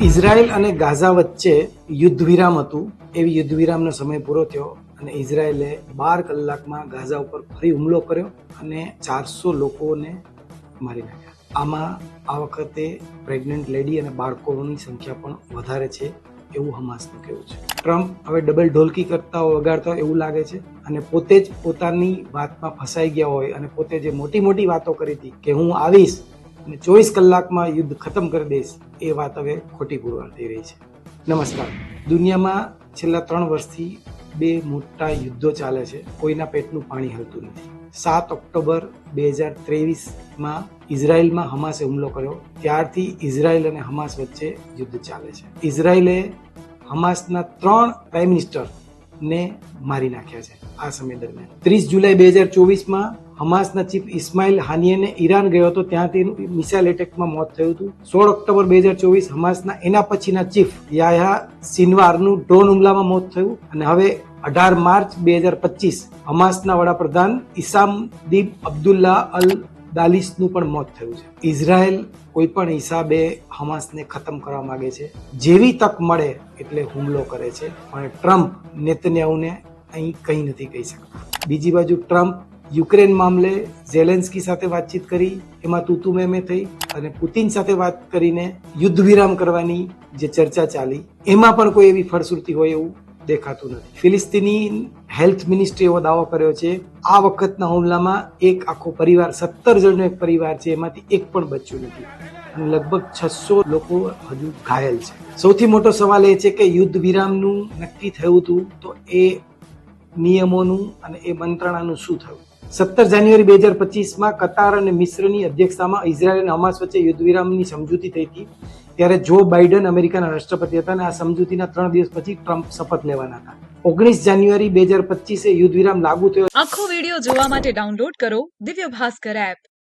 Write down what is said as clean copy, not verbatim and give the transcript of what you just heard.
Israel અને Gaza વચ્ચે યુદ્ધ વિરામ હતું. એવી યુદ્ધ વિરામનો સમય પૂરો થયો અને ઇઝરાયલે 12 કલાકમાં ગાઝા ઉપર ફરી હુમલો કર્યો અને 400 લોકોને મારી નાખ્યા. આમાં આ વખતે પ્રેગ્નન્ટ લેડી અને બાળકોની સંખ્યા પણ વધારે છે એવું હમાસનું કહેવું છે. ટ્રમ્પ હવે ડબલ ઢોલકી કરતા વગાડતા હોય એવું લાગે છે અને પોતે જ પોતાની વાતમાં ફસાઈ ગયા હોય અને પોતે જે મોટી મોટી વાતો કરી હતી કે હું આવીશ અને 24 કલાકમાં યુદ્ધ ખતમ કરી દઈશ, એ વાત હવે ખોટી પુરવાર થઈ રહી છે. નમસ્કાર. દુનિયામાં છેલ્લા 3 વર્ષથી 2 મોટા યુદ્ધો ચાલે છે. કોઈના પેટનું પાણી હલતું નથી. 7 ઓક્ટોબર 2023માં ઇઝરાયલમાં હમાસે હુમલો કર્યો. ત્યારથી ઇઝરાયલ અને હમાસ વચ્ચે યુદ્ધ ચાલે છે. ઇઝરાયલે હમાસના 3 પ્રાઇમ મિનિસ્ટરને મારી નાખ્યા છે આ સમય દરમિયાન. 30 જુલાઈ 2024માં હમાસના ચીફ ઇસ્માઇલ હાનિયેને ઈરાન ગયો હતો, ત્યાંથી મિસાઇલ એટેકમાં મોત થયું હતું. 16 ઓક્ટોબર 2024 હમાસના એના પછીના ચીફ યાહ્યા સિનવારનું ડ્રોન હુમલામાં મોત થયું અને હવે 18 માર્ચ 2025 હમાસના વડાપ્રધાન ઇસામદીન અબ્દુલ્લા અલ દાલિસનું પણ મોત થયું છે. ઇઝરાયલ કોઈ પણ હિસાબે હમાસને ખતમ કરવા માંગે છે. જેવી તક મળે એટલે હુમલો કરે છે, પણ ટ્રમ્પ નેતન્યાહુને અહીં કંઈ નથી કહી શકતા. બીજી બાજુ ટ્રમ્પ યુક્રેન મામલે ઝેલેન્સ્કી સાથે વાતચીત કરી, એમાં તૂતુ મેમે થઈ અને પુતિન સાથે વાત કરીને યુદ્ધ વિરામ કરવાની જે ચર્ચા ચાલી એમાં પણ કોઈ એવી ફળશ્રુતિ હોય એવું દેખાતું નથી. ફિલિસ્તીની હેલ્થ મિનિસ્ટ્રી એવો દાવો કર્યો છે આ વખતના હુમલામાં એક આખો પરિવાર, 17 જણનો એક પરિવાર છે, એમાંથી એક પણ બચ્યું નથી અને લગભગ 600 લોકો હજુ ઘાયલ છે. સૌથી મોટો સવાલ એ છે કે યુદ્ધ વિરામનું નક્કી થયું હતું તો એ નિયમોનું અને એ મંત્રણાનું શું થયું? 17 જાન્યુઆરી 2025માં કતાર અને મિસ્રની અધ્યક્ષતામાં ઇઝરાયલ અને હમાસ વચ્ચે યુદ્ધ વિરામની સમજૂતી થઈ હતી. ત્યારે જો બાઇડન અમેરિકાના રાષ્ટ્રપતિ હતા અને આ સમજૂતીના 3 દિવસ પછી ટ્રમ્પ શપથ લેવાના હતા. 19 જાન્યુઆરી 2025 યુદ્ધ વિરામ લાગુ થયો. આખો વિડિયો જોવા માટે ડાઉનલોડ કરો દિવ્ય ભાસ્કર એપ.